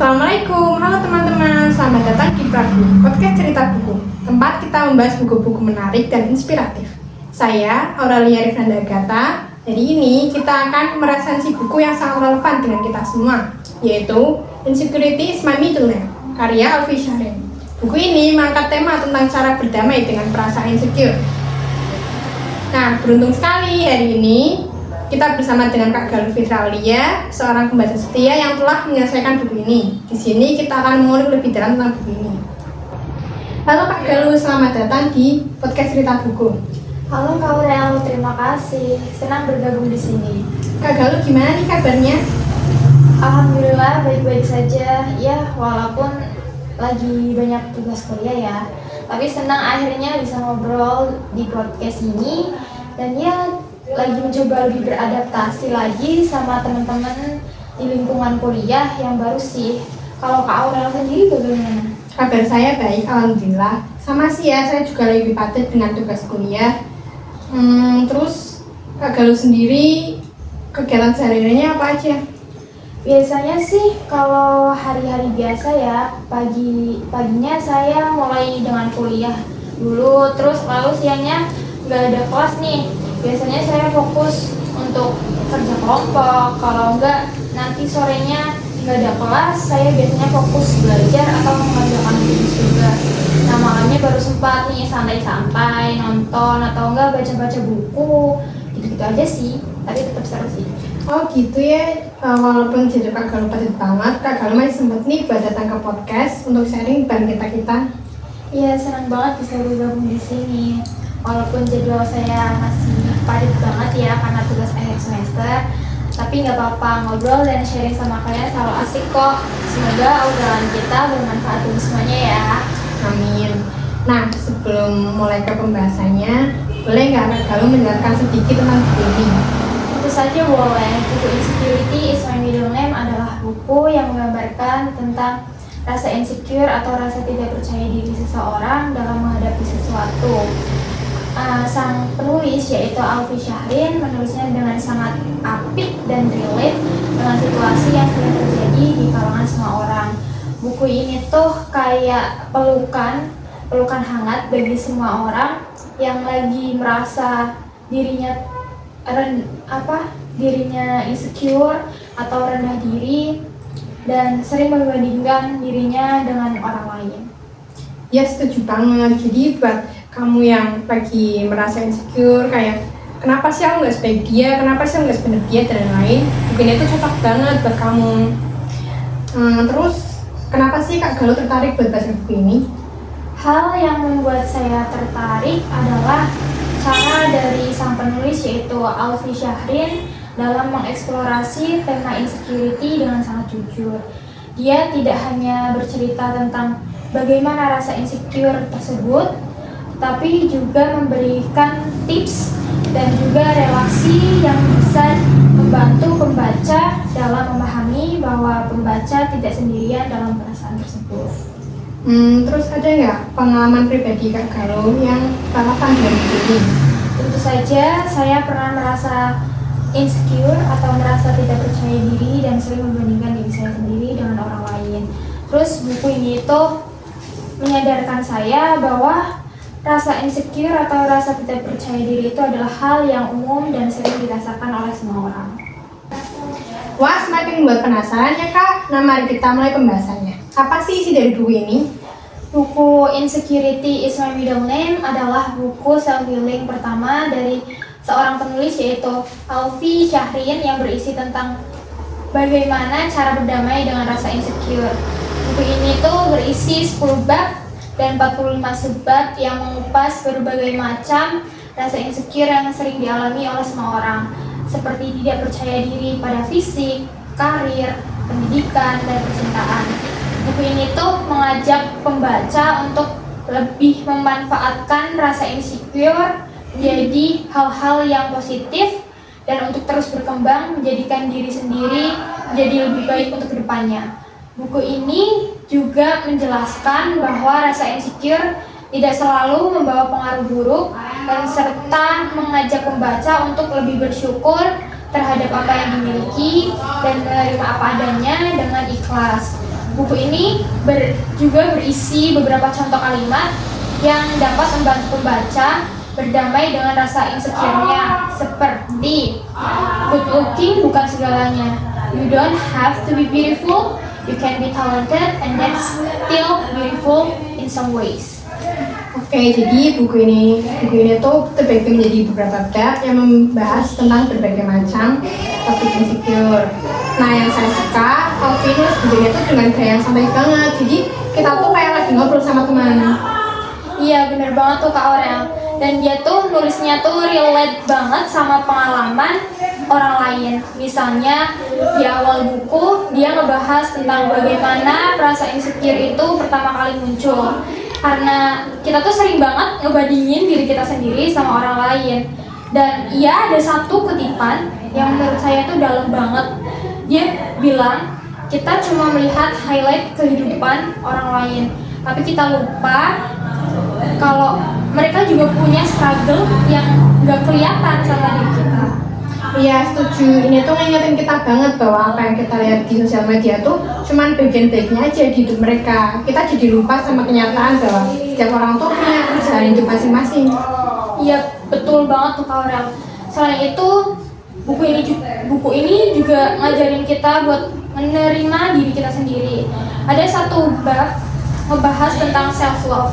Assalamualaikum, halo teman-teman, selamat datang di Prabu, podcast cerita buku, tempat kita membahas buku-buku menarik dan inspiratif. Saya Aurelia Rifnanda Gata. Hari ini kita akan meresensi buku yang sangat relevan dengan kita semua, yaitu Insecurity is My Middle Name, karya Alfie Shahrin. Buku ini mengangkat tema tentang cara berdamai dengan perasaan insecure. Nah, beruntung sekali hari ini kita bersama dengan Kak Galuh Fitralia, seorang pembaca setia yang telah menyelesaikan buku ini. Di sini kita akan mengulik lebih dalam tentang buku ini. Halo Kak Galuh, selamat datang di podcast cerita buku. Halo Kak Aurel, terima kasih. Senang bergabung di sini. Kak Galuh, gimana nih kabarnya? Alhamdulillah baik-baik saja. Ya, walaupun lagi banyak tugas kuliah ya. Tapi senang akhirnya bisa ngobrol di podcast ini. Dan ya, lagi mencoba lebih beradaptasi lagi sama teman-teman di lingkungan kuliah yang baru sih. Kalau Kak Aurel sendiri bagaimana? Kabar saya baik, alhamdulillah. Sama sih ya, saya juga lagi padat dengan tugas kuliah. Terus Kak Galuh sendiri kegiatan sehari-harinya apa aja? Biasanya sih kalau hari-hari biasa ya, paginya saya mulai dengan kuliah dulu, terus lalu siangnya nggak ada kelas nih. Biasanya saya fokus untuk kerja kelompok, kalau enggak nanti sorenya nggak ada kelas, saya biasanya fokus belajar atau mengerjakan tugas. Nah, malamnya baru sempat nih santai-santai, nonton atau enggak baca-baca buku, gitu-gitu aja sih, tapi tetap seru sih. Oh gitu ya, walaupun jadi Kak Galuh padat banget, Kak Galuh masih sempat nih buat datang ke podcast untuk sharing bareng kita-kita. Iya, senang banget bisa bergabung di sini. Walaupun jadwal saya masih padat banget ya karena tugas akhir semester, tapi nggak apa-apa, ngobrol dan sharing sama kalian selalu asik kok. Semoga obrolan kita bermanfaat untuk semuanya ya. Amin. Nah, sebelum mulai ke pembahasannya, boleh nggak Kak Galuh menjelaskan sedikit tentang buku ini? Tentu saja boleh. Buku Insecurity is My Middle Name adalah buku yang menggambarkan tentang rasa insecure atau rasa tidak percaya diri seseorang dalam menghadapi sesuatu. Sang penulis yaitu Alfie Shahrin menulisnya dengan sangat apik dan relate dengan situasi yang sering terjadi di kalangan semua orang. Buku ini tuh kayak pelukan hangat bagi semua orang yang lagi merasa dirinya insecure atau rendah diri dan sering membandingkan dirinya dengan orang lain. Ya, setuju banget. Jadi buat kamu yang lagi merasa insecure, kayak kenapa sih aku nggak sebaik dia, kenapa sih aku nggak sebenar dia, dan lain-lain, buku ini tuh cocok banget buat kamu. Terus kenapa sih Kak Galuh tertarik buat baca buku ini? Hal yang membuat saya tertarik adalah cara dari sang penulis yaitu Alfie Shahrin dalam mengeksplorasi tema insecurity dengan sangat jujur. Dia tidak hanya bercerita tentang bagaimana rasa insecure tersebut, tapi juga memberikan tips dan juga relasi yang bisa membantu pembaca dalam memahami bahwa pembaca tidak sendirian dalam perasaan tersebut. Terus ada nggak pengalaman pribadi Kak Galuh yang relevan dengan buku ini? Tentu saja saya pernah merasa insecure atau merasa tidak percaya diri dan sering membandingkan diri saya sendiri dengan orang lain. Terus buku ini tuh menyadarkan saya bahwa rasa insecure atau rasa tidak percaya diri itu adalah hal yang umum dan sering dirasakan oleh semua orang. Wah, semakin membuat penasaran ya Kak. Nah, mari kita mulai pembahasannya. Apa sih isi dari buku ini? Buku Insecurity is My Middle Name adalah buku self-healing pertama dari seorang penulis yaitu Alfie Shahrin yang berisi tentang bagaimana cara berdamai dengan rasa insecure. Buku ini tuh berisi 10 bab dan 45 subbab yang mengupas berbagai macam rasa insecure yang sering dialami oleh semua orang, seperti tidak percaya diri pada fisik, karir, pendidikan, dan percintaan. Buku ini tuh mengajak pembaca untuk lebih memanfaatkan rasa insecure menjadi hal-hal yang positif dan untuk terus berkembang menjadikan diri sendiri menjadi lebih baik untuk kedepannya. Buku ini juga menjelaskan bahwa rasa insecure tidak selalu membawa pengaruh buruk dan serta mengajak pembaca untuk lebih bersyukur terhadap apa yang dimiliki dan menerima apa adanya dengan ikhlas. Buku ini juga berisi beberapa contoh kalimat yang dapat membantu pembaca berdamai dengan rasa insecure-nya, seperti good looking bukan segalanya. You don't have to be beautiful, you can be talented and that's still beautiful in some ways. Oke, jadi buku ini tuh terbagi menjadi beberapa bab yang membahas tentang berbagai macam topik insecure. Nah, yang saya suka, Alvin nulis bukunya tuh dengan gaya yang santai banget. Jadi kita tuh kayak lagi ngobrol sama teman. Iya, bener banget tuh Kak Aurel. Dan dia tuh nulisnya tuh relate banget sama pengalaman orang lain. Misalnya di awal buku dia ngebahas tentang bagaimana rasa insecure itu pertama kali muncul. Karena kita tuh sering banget ngebandingin diri kita sendiri sama orang lain. Dan iya, ada satu kutipan yang menurut saya tuh dalam banget. Dia bilang kita cuma melihat highlight kehidupan orang lain, tapi kita lupa kalau mereka juga punya struggle yang gak kelihatan sama diri kita. Iya, setuju. Ini tuh ngingetin kita banget bahwa apa yang kita lihat di sosial media tuh cuman bagian baiknya aja di hidup mereka. Kita jadi lupa sama kenyataan bahwa setiap orang tuh punya perjalanan hidup masing-masing. Iya, betul banget tuh Kak Aurel. Selain itu, buku ini juga ngajarin kita buat menerima diri kita sendiri. Ada satu bab ngebahas tentang self love.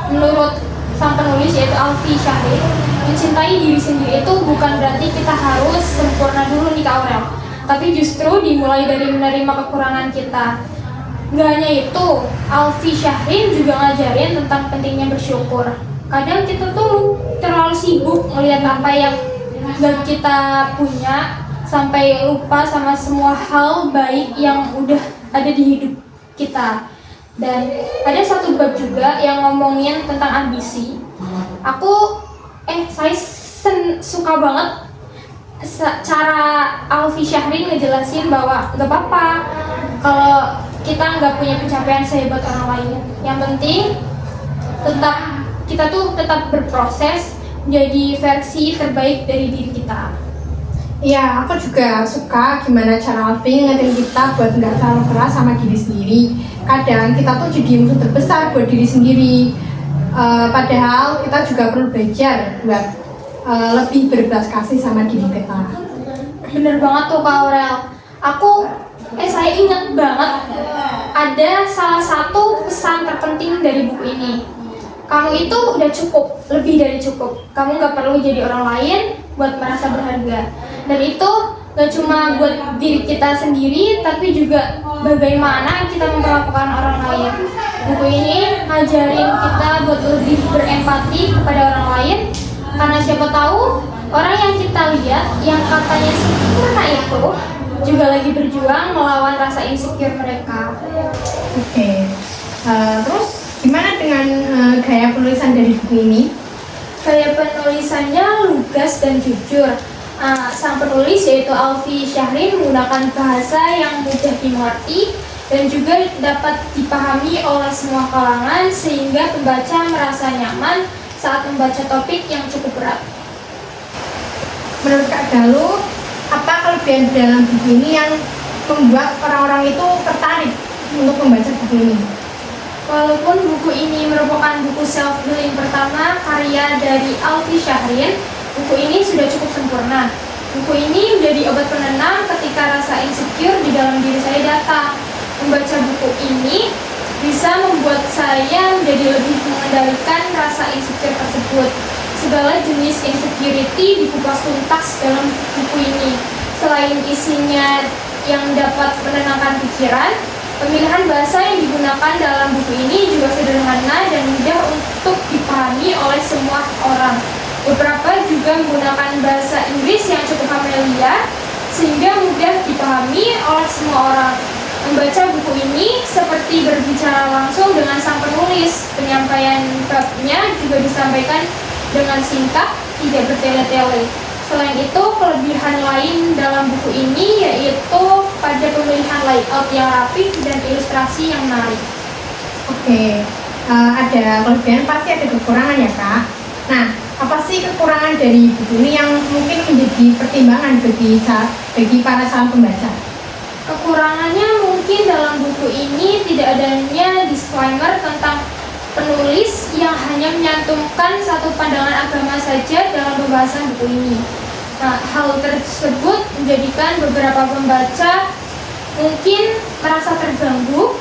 Menurut sang penulis yaitu Alfi Syahrin, mencintai diri sendiri itu bukan berarti kita harus sempurna dulu nih Kak Aurel, tapi justru dimulai dari menerima kekurangan kita. Gak hanya itu, Alfi Syahrin juga ngajarin tentang pentingnya bersyukur. Kadang kita tuh terlalu sibuk ngelihat apa yang gak kita punya sampai lupa sama semua hal baik yang udah ada di hidup kita. Dan ada satu bab juga yang ngomongin tentang ambisi. Saya suka banget cara Alfi Syahrin ngejelasin bahwa gak apa-apa kalau kita nggak punya pencapaian sehebat orang lain. Yang penting kita tuh tetap berproses menjadi versi terbaik dari diri kita. Iya, aku juga suka gimana cara Alvin ngingetin kita buat nggak terlalu keras sama diri sendiri. Kadang kita tuh jadi musuh terbesar buat diri sendiri. Padahal kita juga perlu belajar buat lebih berbelas kasih sama diri kita. Bener banget tuh Kak Aurel. Saya ingat banget ada salah satu pesan terpenting dari buku ini. Kamu itu udah cukup, lebih dari cukup. Kamu gak perlu jadi orang lain buat merasa berharga. Dan itu gak cuma buat diri kita sendiri, tapi juga bagaimana kita memperlakukan orang lain. Buku ini ngajarin kita buat lebih berempati kepada orang lain, karena siapa tahu orang yang kita lihat, yang katanya sempurna itu juga lagi berjuang melawan rasa insecure mereka. Oke. Terus gimana dengan gaya penulisan dari buku ini? Gaya penulisannya lugas dan jujur. Sang penulis yaitu Alfi Syahrin menggunakan bahasa yang mudah dimengerti dan juga dapat dipahami oleh semua kalangan sehingga pembaca merasa nyaman saat membaca topik yang cukup berat. Menurut Kak Galuh, apa kelebihan dalam buku ini yang membuat orang-orang itu tertarik untuk membaca buku ini? Walaupun buku ini merupakan buku self-healing pertama karya dari Alfi Syahrin, buku ini sudah cukup sempurna. Buku ini menjadi obat penenang ketika rasa insecure di dalam diri saya datang. Membaca buku ini bisa membuat saya menjadi lebih mengendalikan rasa insecure tersebut. Segala jenis insecurity dikupas tuntas dalam buku ini. Selain isinya yang dapat menenangkan pikiran, pemilihan bahasa yang digunakan dalam buku ini juga sederhana dan mudah untuk dipahami oleh semua orang. Beberapa juga menggunakan bahasa Inggris yang cukup familiar sehingga mudah dipahami oleh semua orang. Membaca buku ini seperti berbicara langsung dengan sang penulis. Penyampaian babnya juga disampaikan dengan singkat, tidak bertele-tele. Selain itu, kelebihan lain dalam buku ini yaitu pada pemilihan layout yang rapi dan ilustrasi yang menarik. Oke, ada kelebihan pasti ada kekurangan ya Kak. Nah, apa sih kekurangan dari buku ini yang mungkin menjadi pertimbangan bagi para calon pembaca? Kekurangannya mungkin dalam buku ini tidak adanya disclaimer tentang penulis yang hanya menyantumkan satu pandangan agama saja dalam pembahasan buku ini. Nah, hal tersebut menjadikan beberapa pembaca mungkin merasa terganggu,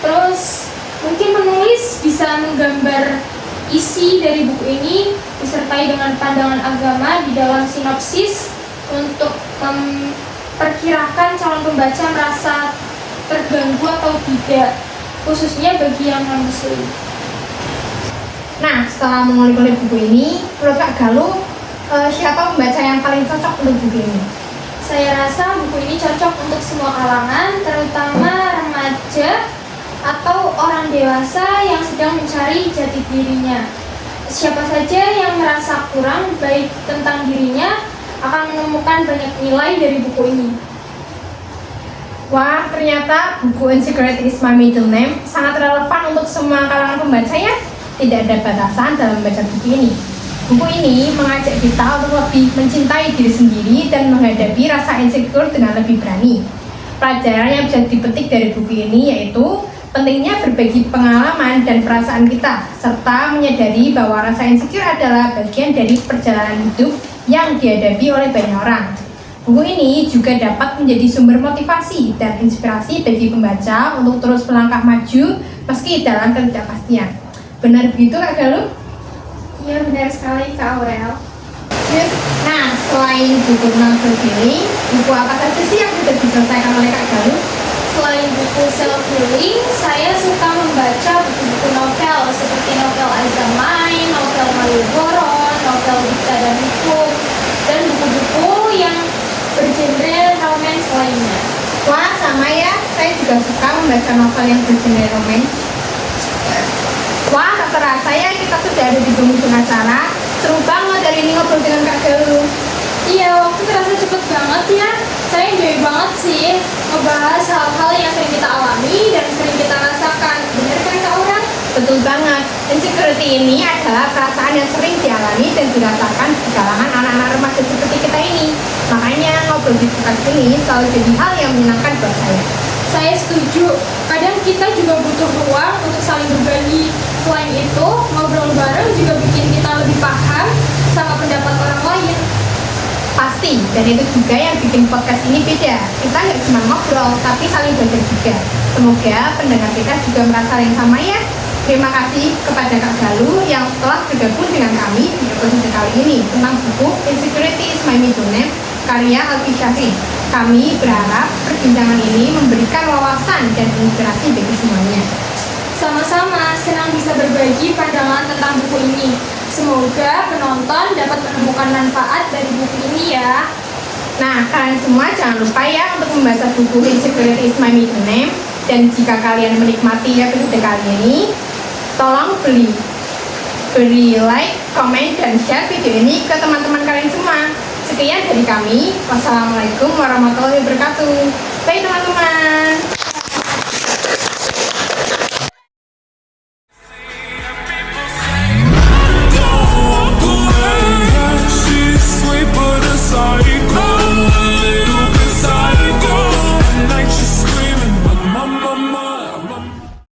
terus mungkin penulis bisa menggambar isi dari buku ini disertai dengan pandangan agama di dalam sinopsis untuk memperkirakan calon pembaca merasa terganggu atau tidak, khususnya bagi yang non-muslim. Nah, setelah mengulik-ulik buku ini, menurut Kak Galuh, siapa pembaca yang paling cocok untuk buku ini? Saya rasa buku ini cocok untuk semua kalangan, terutama remaja atau orang dewasa yang sedang mencari jati dirinya. Siapa saja yang merasa kurang baik tentang dirinya akan menemukan banyak nilai dari buku ini. Wah, ternyata buku Insecurity is My Middle Name sangat relevan untuk semua kalangan pembaca ya. Tidak ada batasan dalam membaca buku ini. Buku ini mengajak kita untuk lebih mencintai diri sendiri dan menghadapi rasa insecure dengan lebih berani. Pelajaran yang bisa dipetik dari buku ini yaitu pentingnya berbagi pengalaman dan perasaan kita, serta menyadari bahwa rasa insecure adalah bagian dari perjalanan hidup yang dihadapi oleh banyak orang. Buku ini juga dapat menjadi sumber motivasi dan inspirasi bagi pembaca untuk terus melangkah maju meski dalam ketidakpastian. Benar begitu Kak Galuh? Iya, benar sekali Kak Aurel. Nah, selain buku tentang self-healing, buku apa saja sih yang sudah diselesaikan oleh Kak Galuh? Selain buku self-healing, saya suka membaca buku-buku novel seperti novel Aza Main, novel Malioboro, novel Dikta dan Hukum, dan buku-buku yang bergenre romance lainnya. Wah, sama ya, saya juga suka membaca novel yang bergenre romance. Wah, tak terasa ya kita sudah ada di penghujung acara. Seru banget dari ini ngobrol dengan Kak Galuh. Iya, waktu terasa cepet banget ya. Saya enjoy banget sih ngebahas hal-hal yang sering kita alami dan sering kita rasakan. Bener kan Kak Aurel? Betul banget, insecurity ini adalah perasaan yang sering dialami dan dirasakan di kalangan anak-anak remaja seperti kita ini. Makanya ngobrol di podcast ini selalu jadi hal yang menyenangkan buat saya. Saya setuju, kadang kita juga butuh ruang untuk saling berbagi. Selain itu, ngobrol bareng juga bikin kita lebih paham sama pendapat orang lain. Pasti, dan itu juga yang bikin podcast ini beda. Kita nggak cuma ngobrol, tapi saling belajar juga. Semoga pendengar kita juga merasa yang sama ya. Terima kasih kepada Kak Galuh yang telah bergabung dengan kami di episode kali ini tentang buku Insecurity is My Middle Name karya Alfi Syahrin. Kami berharap perbincangan ini memberikan wawasan dan inspirasi bagi semuanya. Sama-sama, senang bisa berbagi pandangan tentang buku ini. Semoga penonton dapat menemukan manfaat dari buku ini ya. Nah, kalian semua jangan lupa ya untuk membaca buku Insecurity is My Middle Name. Dan jika kalian menikmati episode kali ini, tolong beri like, komen, dan share video ini ke teman-teman kalian semua. Sekian dari kami. Wassalamualaikum warahmatullahi wabarakatuh. Bye teman-teman.